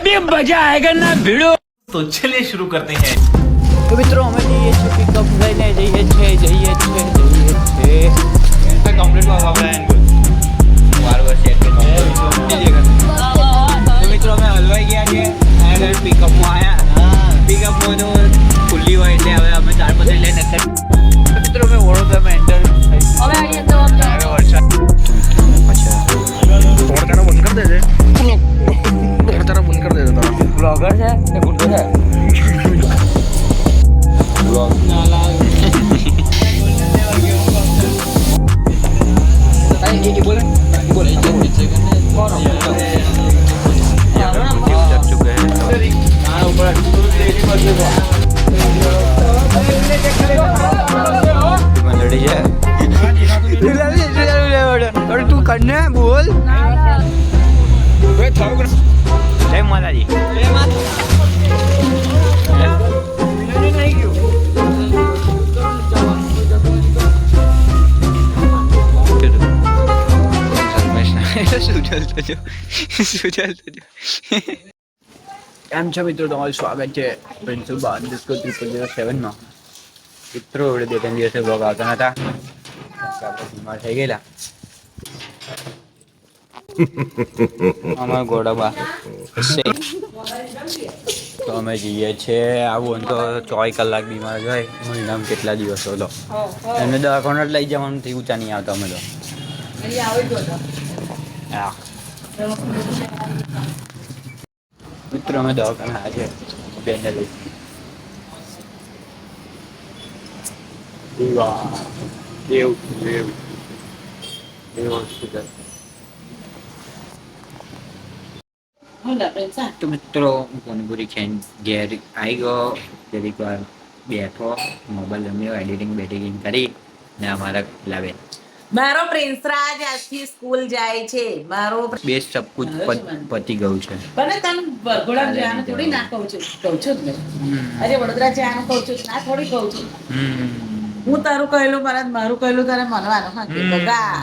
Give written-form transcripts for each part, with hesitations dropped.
अभी मजा आएगा ना भिड़ो। तो चलिए शुरू करते हैं। તો મિત્રો અમે જઈએ છીએ પિકઅપ લઈને જઈએ છીએ કમ્પ્લીટ આપણે વારવાર સેટ તો મિત્રો અમે હલવાઈ ગયા છીએ આગળ પિકઅપમાં આવ્યા પિકઅપમાં તો ખુલ્લી હોય એટલે હવે અમે 4 બજે લઈને મિત્રો અમે વડોદરામાં એન્ટર હવે આવીએ તો વરસાદ તોડકાનો બંધ કરી દેજે તોડકાનો બંધ કરી દેજે તારા બ્લોગર છે કે ગુંડો છે બ્લોગ ના લાગે બોલે તું કને બોલ જય માતાજી કેમ છો મિત્રો તમારું સ્વાગત છે પ્રિન્સિપલ ડિસ્કો 307 મિત્રો એવડે 2-3 દિવસે બ્લોગ આવતા નતા આપણે બીમાર થઈ ગયેલા અમારા ગોડાબા તો અમે જઈએ છીએ આવું તો 24 કલાક બીમાર જ હોય મહિનામાં કેટલા દિવસો તો એમને દવાખાને લઈ જવાનું થી ઊંચા નહીં આવતા અમે તો હા મિત્રો અમે દવાખાને આજે બેનને લઈ દેવ હોસ્પિટલ તો મિત્રો હું કોનીપુરી ખાઈને ઘેર આવી ગયો જરીક વાર બેઠો મોબાઈલ રમ્યો એડિટિંગ બેટિંગ કરી ને અમારા પેલા બેન મારો પ્રિન્સરાજ આજથી સ્કૂલ જાય છે મારો બે સબ કુછ પતી ગયું છે ભલે તને વરઘોડા જવાનું થોડી ના કહું છું જ ને અરે વડોદરા જવાનું કહું છું ના થોડી કહું છું હું તારું કહેલું મારું કહેલું તારે માનવાનું હા કે બગા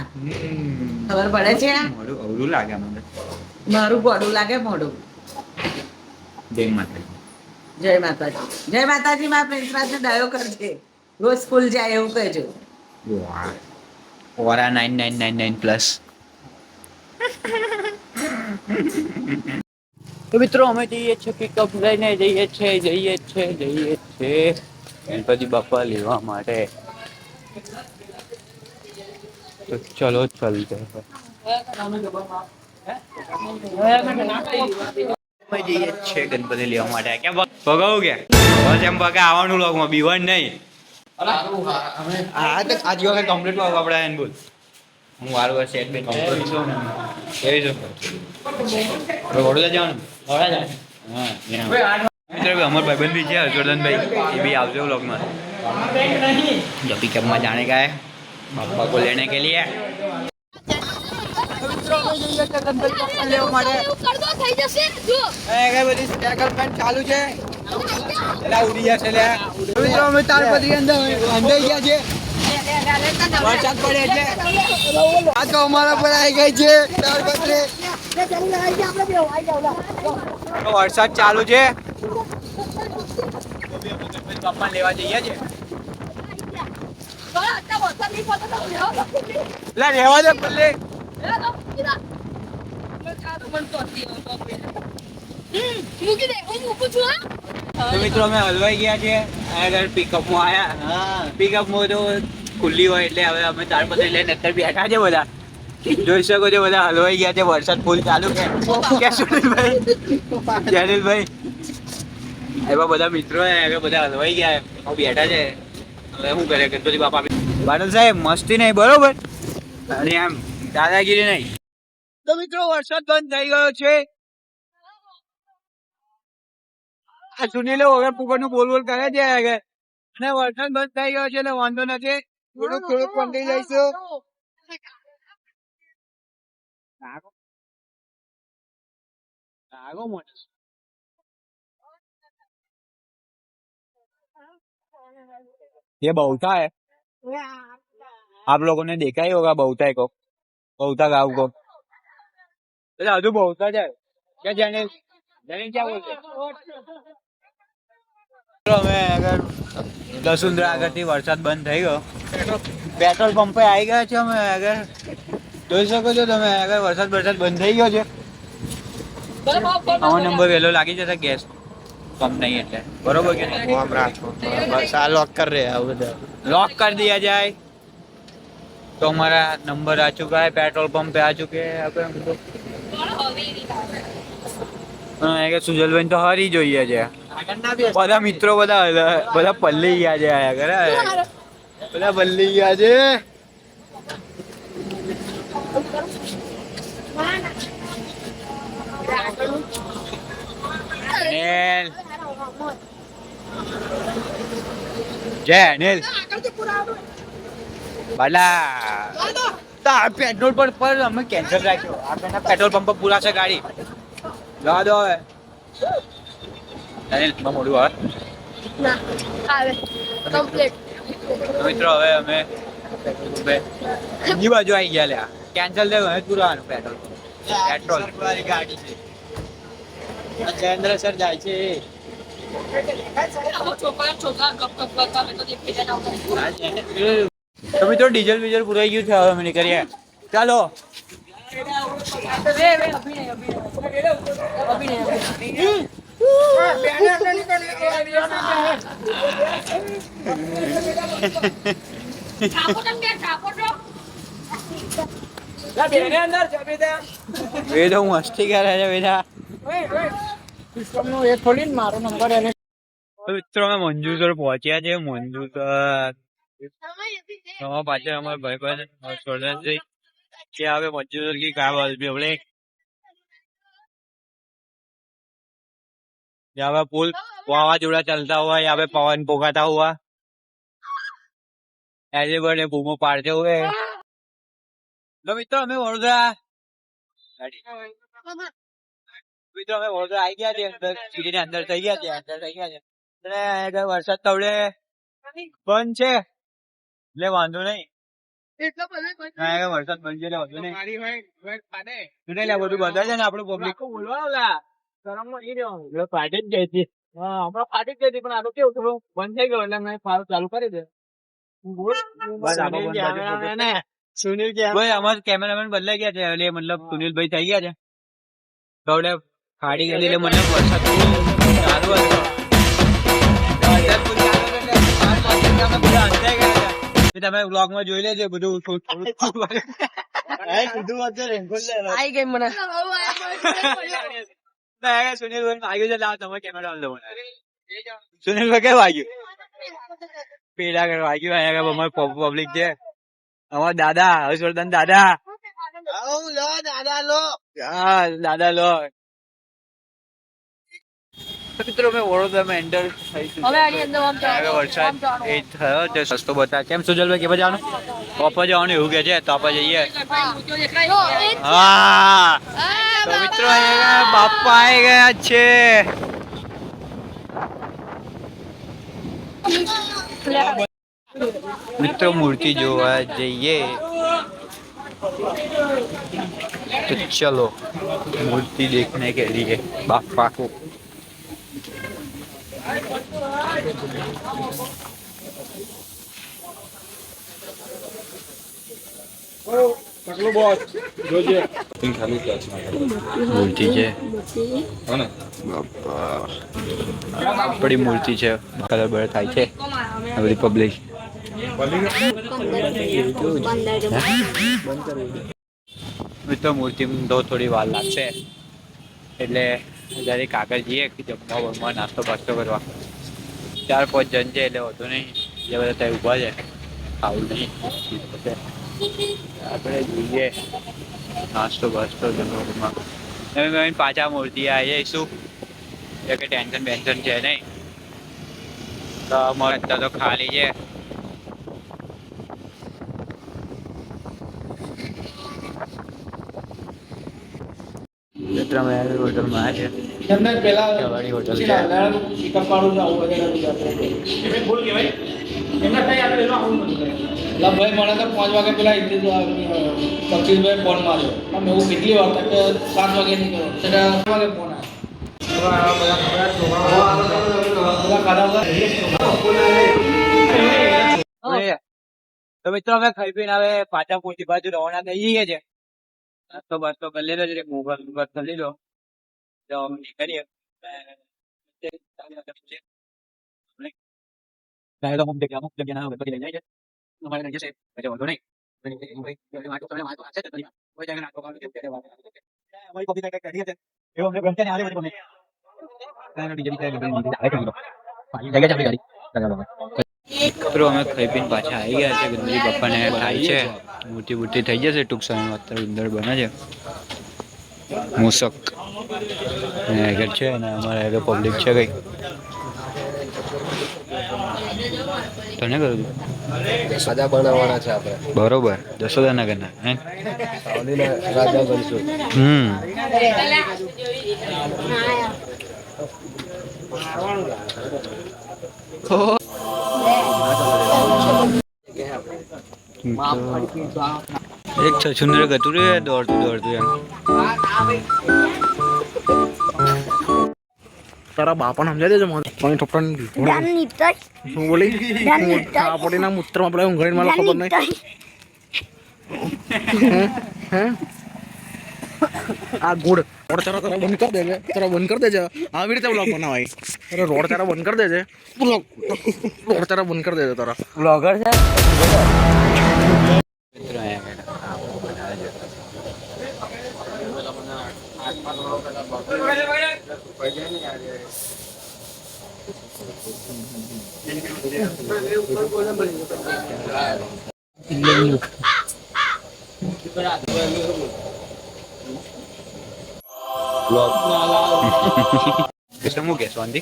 ખબર પડે છે મોડું અવરું લાગે મને મારું ગોડું લાગે મોડું જય માતાજી જય માતાજી માં પ્રિન્સરાજ ને ડાયો કરજે રોજ સ્કૂલ જાય એવું કહેજો વાહ ઓરા 9999 પ્લસ તો મિત્રો અમે જઈએ છીએ પિકઅપ લઈને જઈએ છીએ ગણપતિ બાપા લેવા માટે તો ચલો ચલતે અમે જઈએ છીએ ગણપતિ લેવા માટે કેમ ભગાવું કે બસ એમ ભગા આવવાનું લોગમાં બીવન નહીં હા તો આજ વખત કમ્પ્લીટ વાવ આપણે એને બોલ હું વારવાર સેટ બે કમ્પ્લીટ છું એવી જો હવે વડોદરા જવાનું હા મિત્રો અમાર ભાઈબંધ બી છે હર્ષવર્ધનભાઈ એ બી આવજો વ્લોગમાં જો પિકઅપમાં જાણે का है पापा को लेने के लिए ચાલુ છે ઉડી જશે મિત્રો અમે તારપત્રી અંધાઈ ગયા છે વરસાદ પડે એટલે આ તો અમારા પર આવી ગઈ છે તારપત્રી વરસાદ ચાલુ છે પપ્પા લેવા જઈએ છે રહેવા દે પલ્લે તો મિત્રો અમે હલવાઈ ગયા છે આગળ પિકઅપમાં આવ્યા પિકઅપમાં તો ખુલ્લી હોય એટલે હવે અમે તારપત્રી લઈને અત્યારે બેઠા છે બધા જોઈ શકો છો બધા હલવાઈ ગયા છે વરસાદ ફૂલ ચાલુ છે સુનિલભાઈ એવા બધા મિત્રો હવે બધા હલવાઈ ગયા બેઠા છે હવે શું કરે ગણપતિ બાપા બાદલ સાહેબ મસ્તી નહીં બરોબર અને આમ દાદાગીરી નહીં તો મિત્રો વરસાદ બંધ થઈ ગયો છે આ સુનિલે વગર પુગરનું બોલ બોલ કરે છે આગળ અને વરસાદ બંધ થઈ ગયો છે એટલે વાંધો નથી થોડુંક પંડી જઈશું ये बहुता है आप लोगों ने देखा ही होगा बहुता को बहुता गाँव को એટલે હજુ बहुता જાય क्या जाने અમે આગળ દસુંદ્રા આગળથી વરસાદ બંધ થઈ ગયો, પેટ્રોલ પંપે આવી ગયા છે અમે આગળ, જોઈ શકો છો તમે આગળ વરસાદ બંધ થઈ ગયો છે. અમારો નંબર વહેલો લાગી જશે, ગેસ कम नहीं है बरोबर के नहीं हम राखो बस आ लॉक कर रहे हैं उधर लॉक कर दिया जाए तो हमारा नंबर आ चुका है, पेट्रोल पंप पे आ चुके हैं अब हम तो કે સુજલભાઈ તો હારી જોઈએ છે, બધા મિત્રો બધા પલ્લી ગયા છે, બધા પલ્લી ગયા છે. જય અનિલ બાલા પેટ્રોલ પર અમે કેન્સલ રાખ્યો, આપણે પેટ્રોલ પંપ પર પૂરા છે ગાડી, જવા દો હવે. અનિલ મોડું આવે મિત્રો, હવે અમે બીજી બાજુ આવી ગયા, લ્યા કેન્સલ થયું, હવે પૂરવાનું પેટ્રોલ વાળી ગાડી છે. જયેન્દ્ર સર જાય છે. તો મિત્રો ડીઝલ બીઝલ પુરાઈ ગયું છે, હવે અમે નીકળીએ, ચાલો. વેદા હું મસ્તી કરે છે વેદા. મિત્રો અમે મંજુસર પહોંચ્યા છે, મંજુસર પાછળ અમારા ભાઈ ભાઈ क्या હવે મંજુસર की क्या बात भी बोले यहाँ पे पुल वावाजोड़ा चलता हुआ, यहाँ पे पवन पोगाता हुआ, ऐसे बड़े बूमो पाड़ते हुए. तो मित्रों हमें वडोदरा આવી ગયા છે, અંદર સિટી ની અંદર થઈ ગયા છે, અને વરસાદ તવડે બંધ છે એટલે વાંધો નહીં, વરસાદ બંધ છે એટલે વાંધો નહીં. બધું બધા છે ને આપણું પબ્લિક બોલવા ફાટી જ ગઈ હતી, હમણાં ફાટી જ ગઈ હતી, પણ આ તો કેવું થોડું બંધ થઈ ગયો એટલે મેં ફાળો ચાલુ કરી દે. સુનિલ ભાઈ અમારા કેમેરામેન બદલાઈ ગયા છે, એટલે મતલબ સુનિલભાઈ થઈ ગયા છે, તો ફાડી ગયેલી એટલે મને વરસાદ ચાલુ હતો. તમે બ્લોગ માં જોઈ લેજો બધું. સુનિલભાઈ વાગ્યું છે, લાવ તમે કેમેરા લો. સુનિલભાઈ કઈ વાગ્યું? પેલા વાગ્યું અહીંયા અમારે પબ્લિક છે, અમારા દાદા હર્ષવર્ધન દાદા. દાદા લો. મિત્રો અમે વડોદરામાં એન્ટર થઈશું, વરસાદ એ થયો છે, સસ્તો બતા. કેમ સુજલભાઈ કેવા જવાનું? ઓપર જવાનું એવું કે છે, તો આપણે જઈએ. હા તો મિત્રો બાપા આવી ગયા છે. મિત્રો મૂર્તિ જોવા જઈએ तो चलो मूर्ति देखने के लिए बापा को. मूर्ति है बड़ी मूर्ति है, कलर बड़ा थाई है बड़ी पब्लिक. મિત્રો મૂર્તિ તો થોડી વાર લાગશે, એટલે દરેક આગળ જઈએ જમવા બમવા નાસ્તો બાસ્તો કરવા. 4-5 જણ છે એટલે વધુ નહીં, જે બધા ત્યાં ઊભા છે આવું નહીં, આપણે જોઈએ નાસ્તો બાસ્તો જમવા બમવા. તમે પાછા મૂર્તિ આવી જઈશું, કે ટેન્શન બેન્શન છે નહીં, તો અમારે અત્યારે તો ખાલી છે. હોટલમાં આ છે કવાડી હોટલ છે. ભાઈ મને તો 5 વાગે પેલા પક્ષીભાઈ ફોન માર્યો, એવું કેટલી વાર કે 7 વાગે નીકળ્યો, 8 વાગે ફોન આવ્યો. તો મિત્રો અમે ખાઈ પીને હવે પાછા પોતી બાજુ રવાના થઈ ગયા છે. નાસ્તો બાસ્તો કરી લીધો છે, મોબાઈલ કરી લીધો, કરીએ અમુક જગ્યા ના બધી લઈ જાય છે. અમારે લઈ જશે પછી વાંધો નહીં. મિત્રો અમે ખાઈ પીને પાછા આવી ગયા છે. ગણપતિ બાપાને થાય છે, મોટી મોટી થઈ જશે ટૂંક સમયમાં. અત્યારે ઉંદર બને છે મૂસક આગળ છે અને અમારે આગળ પબ્લિક છે કઈ. તને કરું સાદા બનાવવાના છે આપણે. બરોબર, જશોદાનગરના હે રાજા બનશું. એક છછુંદર ગતું રે દોડતું દોડતું એમ. તારા બાપાને સમજાય દેજો મને પાણી ઠોપટા શું બોલી પોલીના મૂત્રમાં પેલા ઊંઘાડી મને ખબર નહીં. આ ગુડ રોડ ચારો તારા બંધ કરી દેજે, તારા બંધ કરી દેજે. આવી રીતે બ્લોગ બનાવાય. અરે રોડ ચારા બંધ કરી દેજે, રોડ ચારા બંધ કરી દેજે તારા બ્લોગર છે. કૃષ્ણ મૂકે શાંતિ.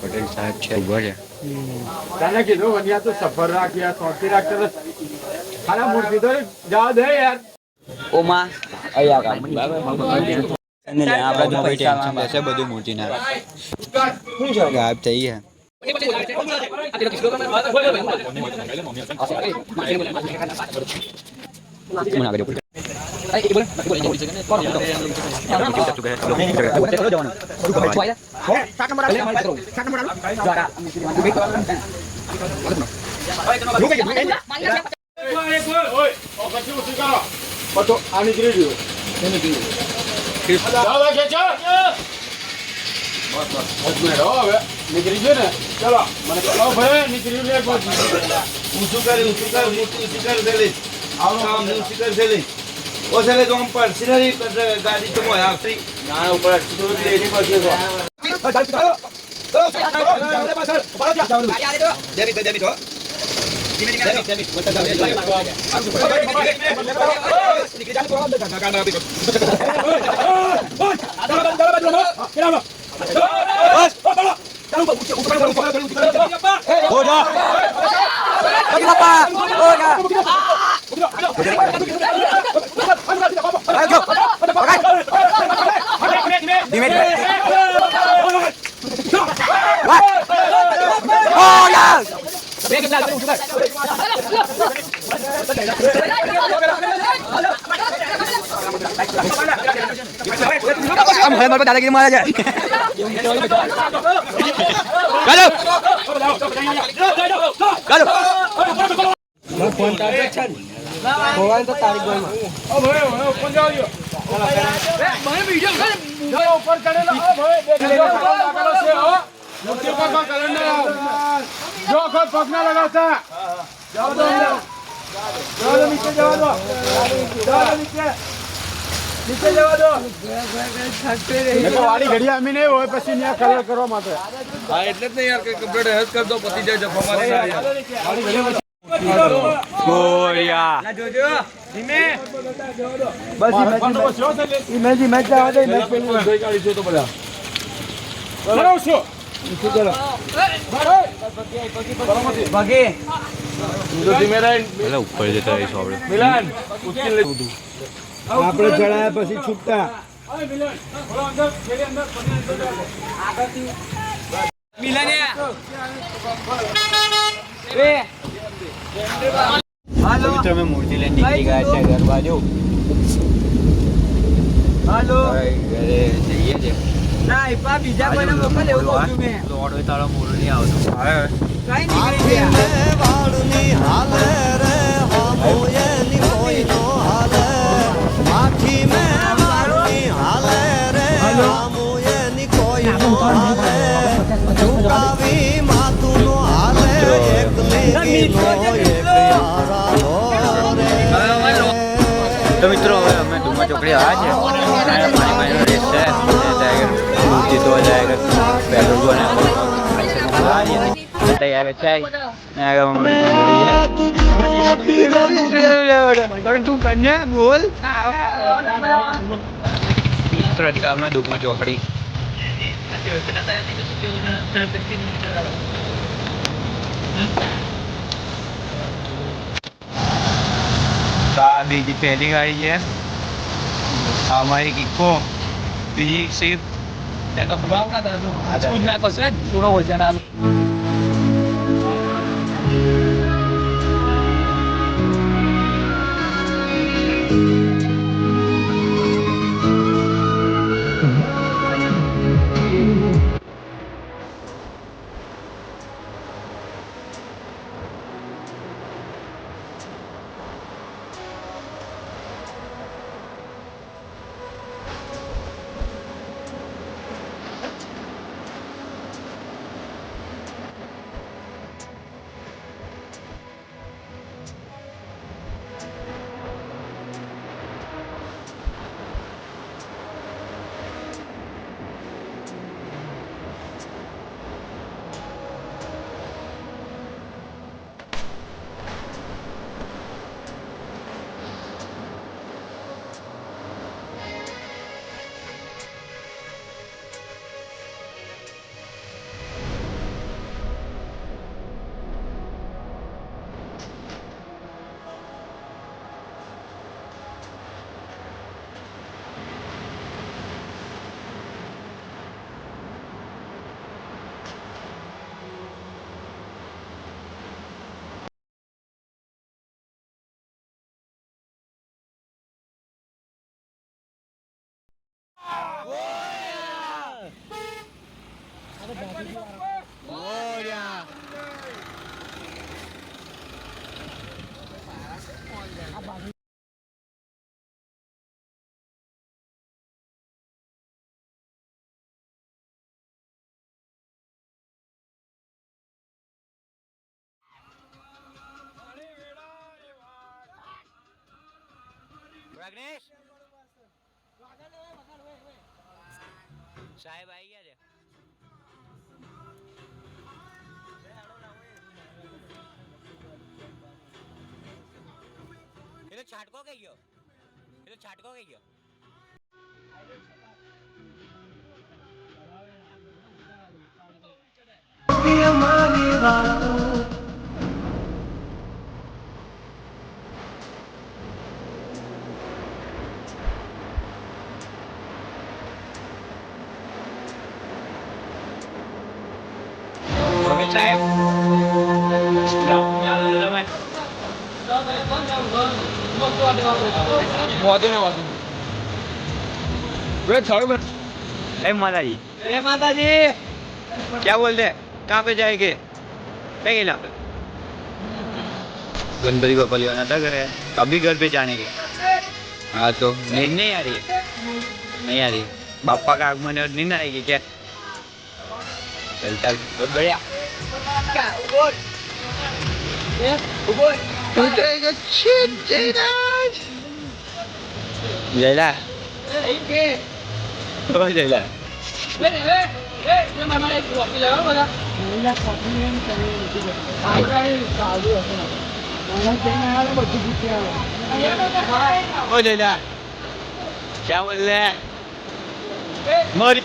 પટેલ સાહેબ છે ઉભા છે. તને કીધું વનિયા તો સફર રાખ્યા સોટી રાખતા ખાના મૂર્તિ તો જવા દે યાર. ઓમાં આપડા તો કોઈ ટેન્શન લેશે બધું મૂર્તિ ના ગાયબ થઈ ગયા. નીકળી ગયો ને ચલો મને ચલો ભાઈ નીકળી ગયો. ઊંચું કરી દેલી ઊંચું કરી દેલી ઓ ચાલે તો આમ પર સિનરી ગાડી તો મોય આવતી ના ઉપર લેડી પડશે દાદાગીરી મારા જાય. પગના લગાવતા વાળી ઘડી આમી નહીં હોય પછી ત્યાં કલર કરવા માટે. હા એટલે જ નહીં યાર કે કમ્પ્લીટ હેલ્પ કરી દો પતી જાય જફા મારી ઉપર જતા રહીશું આપણે. આપણે ચડાયા પછી છૂટતા તો મિત્રો અમે મૂર્તિ લઈને નીકળી ગયા છે ઘર બાજુ. હાલો ઘરે જઈએ છે. ના ઈપા બીજા કોઈને મોકલ એવું કહું છું મેં લોડ હોય તારો મૂળ નહીં આવતો. હવે કઈ નીકળી ગયા તો મિત્રો હવે અમે ડુમા ચોકડી આવ્યા છે. પાણી રેસ છે. મૂર્તિ તો જાય પેટ્રોલ જો તૈયાર છે. તું કન્યા બોલ અમે ડુમા ચોકડી બીજી પહેલી ગાડી છે અમારી કિકો બીજી સીટ પ્રજ્ઞેશ સાહેબ આવી ગયા છે. એનો છાટકો કઈ ગયો? એનો છાટકો કઈ ગયો? સાહેબ माता जी क्या बोलते हैं कहाँ पे जाएंगे कहीं पे गणपति को पलियाना था घर अभी घर पे जाने के. हाँ तो नहीं आ रही है नहीं आ रही बापा का आगमन और नींद आएगी क्या? चलता बहुत बढ़िया जयला जयला ओ जयला क्या बोल रहे हैं मोरी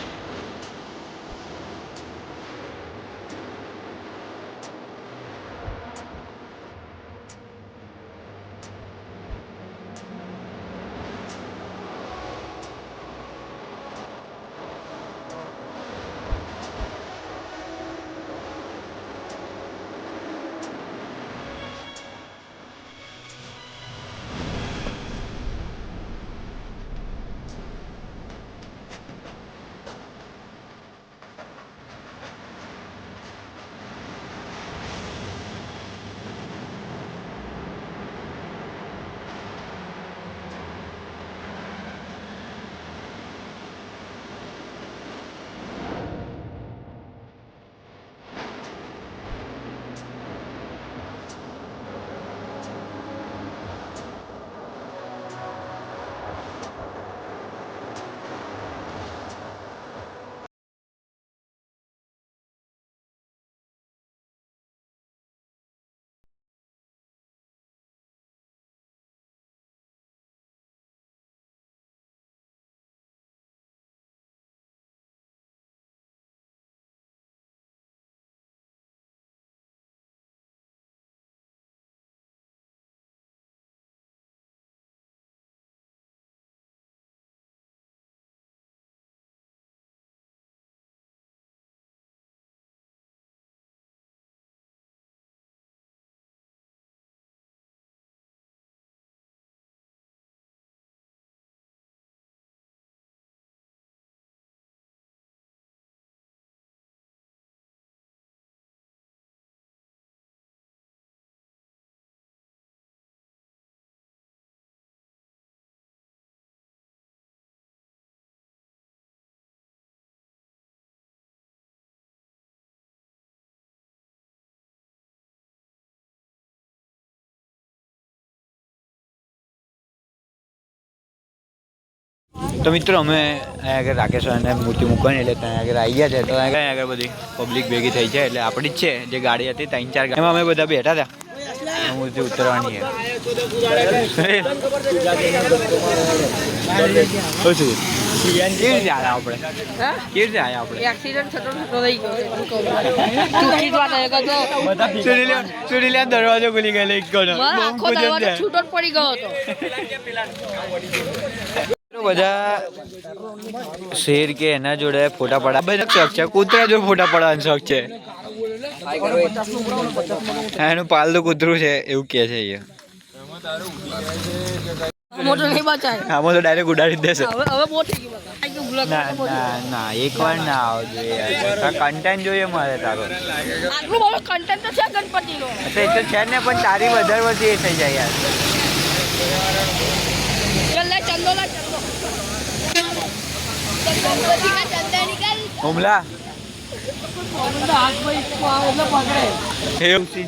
તો મિત્રો અમે અહીંયા આગળ રાકેશને મૂર્તિ મૂકવાની એટલે ત્યાં આગળ આવી ગયા છે. તો અહીંયા આગળ બધી પબ્લિક ભેગી થઈ છે એટલે આપણી જ છે જે ગાડી હતી 3-4 ગાડી એમાં અમે બધા બેઠા હતા. મૂર્તિ ઉતરવાની છે. કેવી રીતે આવ્યા આપણે? કેવી રીતે આવ્યા આપણે? એક્સિડન્ટ થતો રહી ગયો. સુરીલા દરવાજો ખુલી ગયેલો એક કોનો. આખો દરવાજો છૂટો જ પડી ગયો હતો. બધા શેર કે એના જોડે ફોટા પડા બધા શોખ છે. કૂતરા જોડે ફોટા પડાવવાનો શોખ છે. એનું પાલતું કૂતરું છે એવું કે છે અહીંયા. મોટો નહીં બચાય. આમાં તો ડાયરેક્ટ ઉડાડી જ દેશે. હવે બહુ થઈ ગયું. ના એકવાર ના આવજો યાર. કન્ટેન્ટ જોઈએ મારે તારો. આટલું બધું કન્ટેન્ટ તો છે ગણપતિનો. એ તો છે ને પણ તારી વધારે વધી એ થઈ જાય યાર. લે ચંદો લે ચંદો. ગણપતિના ચંદા નિકાલ. હુમલા હાથ ભાઈ એટલે પકડે એવું છે.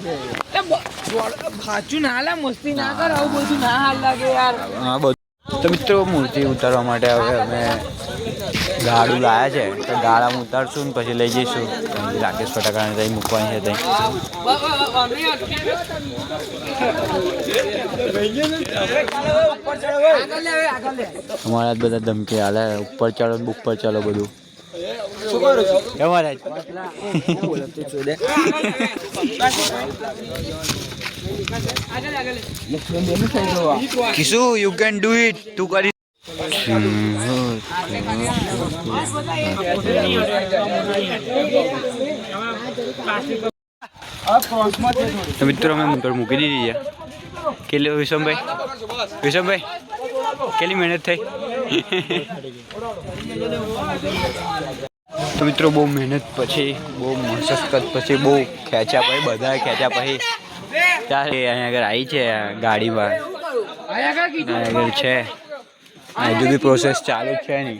સાચું ના લા મસ્તી ના કર આવું બધું ના હાલ લાગે યાર. હા બધું. તો મિત્રો મૂર્તિ ઉતારવા માટે હવે અમે ગાડું લાયા છે તો ગાળામાં ઉતારશું ને પછી લઈ જઈશું રાકેશ ફટાકડાને ત્યાં મૂકવાની છે ત્યાં. અમારા જ બધા ધમકી હાલે ઉપર ચાલો ઉપર ચાલો બધું. અમારા Kishu you can do it. તું કરી તો મિત્રો અમે મોટર મૂકી દીધી છે. કેટલી વિષમભાઈ કેટલી મહેનત થઈ? તો મિત્રો બહુ મહેનત પછી બહુ મશક્કત પછી બહુ ખેંચ્યા પછી બધા ખેંચ્યા પછી ત્યારે અહીંયા આગળ આવી છે ગાડીમાં આગળ છે. હજુ બી પ્રોસેસ ચાલુ જ છે નહીં.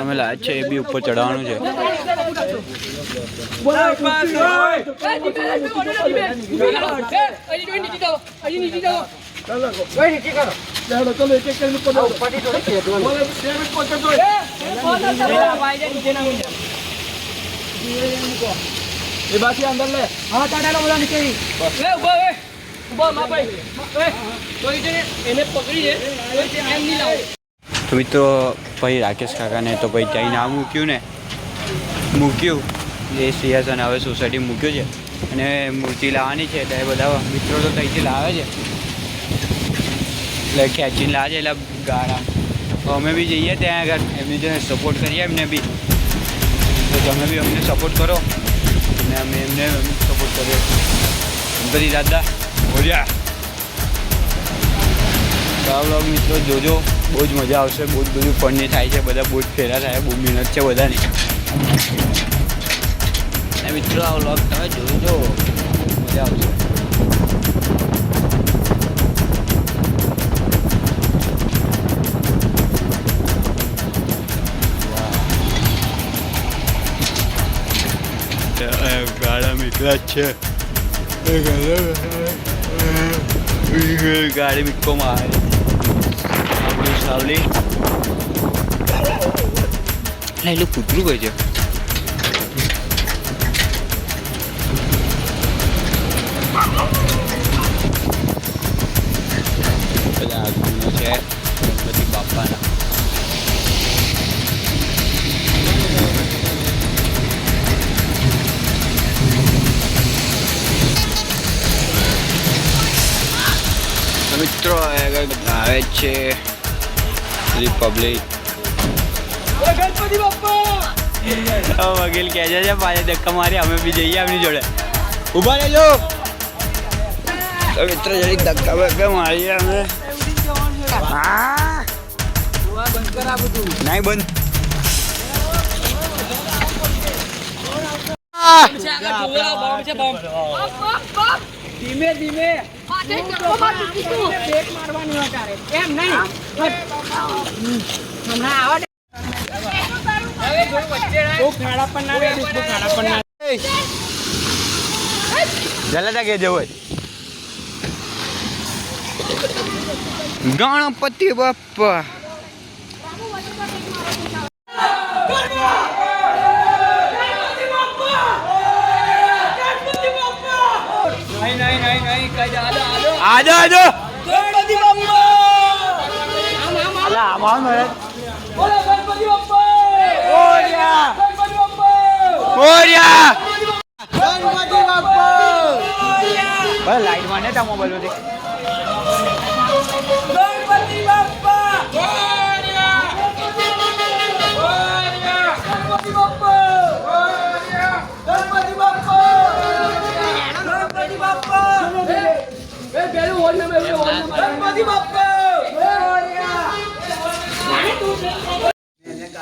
અમે લાયા છે એ બી ઉપર ચડાવવાનું છે. તો મિત્રો પછી રાકેશ કાકાને તો પછી ત્યાં ના મૂક્યું એ સિંહાસન હવે સોસાયટી મૂક્યું છે અને મૂર્તિ લાવવાની છે એટલે બધા મિત્રો તો ત્યાંથી લાવે છે એટલે ખેંચીને લાવે છે એટલે ગાળા અમે બી જઈએ ત્યાં આગળ એમની જોડે સપોર્ટ કરીએ એમને બી. તો તમે બી અમને સપોર્ટ કરો અને અમે એમને સપોર્ટ કરીએ. ગણપતિ દાદા બોલ્યા વ્લોગ મિત્રો જોજો બહુ જ મજા આવશે. બહુ જ બધું ફની થાય છે. બધા બહુ જ ફેરા થાય. બહુ મહેનત છે બધાની. અને મિત્રો આ વ્લોગ તમે જોજો મજા આવશે. ગાડા મીકલા જ છે. ગાડી મીકોમાં આવે આપણું સાવલી એટલું કૂતરું હોય છે. બધા આગળનો છે ગણપતિ બાપાના. મિત્રો આવે છે રિપબ્લિક. વકીલ કહે છે પાછા ધક્કા મારી અમે બી જઈએ એમની જોડે. ઉભા રહેજો. તો મિત્રો જરીક ધક્કા બક્કા મારીએ અમે. નહીં બંધ. ધીમે ધીમે મારવાની વધારે એમ નહીં હમણાં આવા ખાડા પણ ના જલા કે જવું ગણપતિ બાપ્પા. આજો આજો. અલા આમાં મરે. ઓરિયા. બસ લાઈટ માં નતા મોબાઈલ માંથી.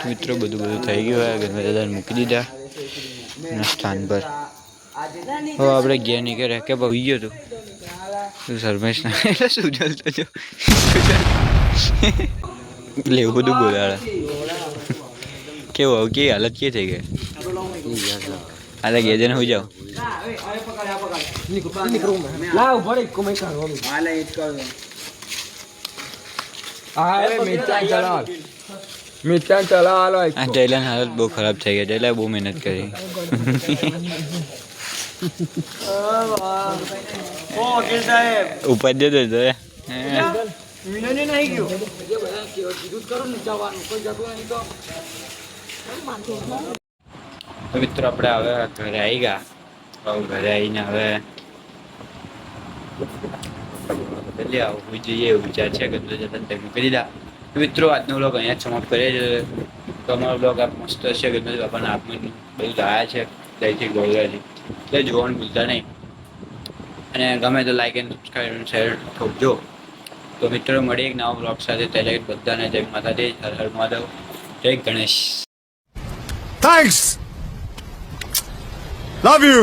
મિત્રો બધું થઈ ગયું હોય ગણપતિ દાદાને મૂકી દીધા એના સ્થાન પર. હવે આપણે ગયા નીકળ્યા કે ભાઈ ગયો તું સરમેશ ના એટલે શું ચાલતો છો એટલે એવું બધું બોલાડે કેવું હવે કેવી હાલત કે થઈ ગઈ હાલે ગયા જઈને હું જાઉં જયલાની હાલત બહુ ખરાબ થઈ ગઈ. જયલા બહુ મહેનત કરી. ઉપર જતો હતો મિત્રો આપણે હવે ઘરે આવી ગયા. ઘરે આવીને હવે બદલી આવું જઈએ એવું વિચાર છે કે મૂકી દીધા. મિત્રો આજનો બ્લોગ અહીંયા જ સમાપ્ત કરીએ છીએ. તો અમારો બ્લોગ આ મસ્ત છે. ગણપતિ બાપાના આગમન બધું ગાયા છે ત્યાંથી ગોળરાથી એટલે જોવાનું ભૂલતા નહીં. અને ગમે તો લાઈક એન્ડ સબસ્ક્રાઈબ અને શેર ઠોકજો. તો મિત્રો મળીએ એક નવા બ્લોગ સાથે. ત્યારે બધાને જય માતાજી, હર હર મહાદેવ, જય ગણેશ. Thanks. Love you.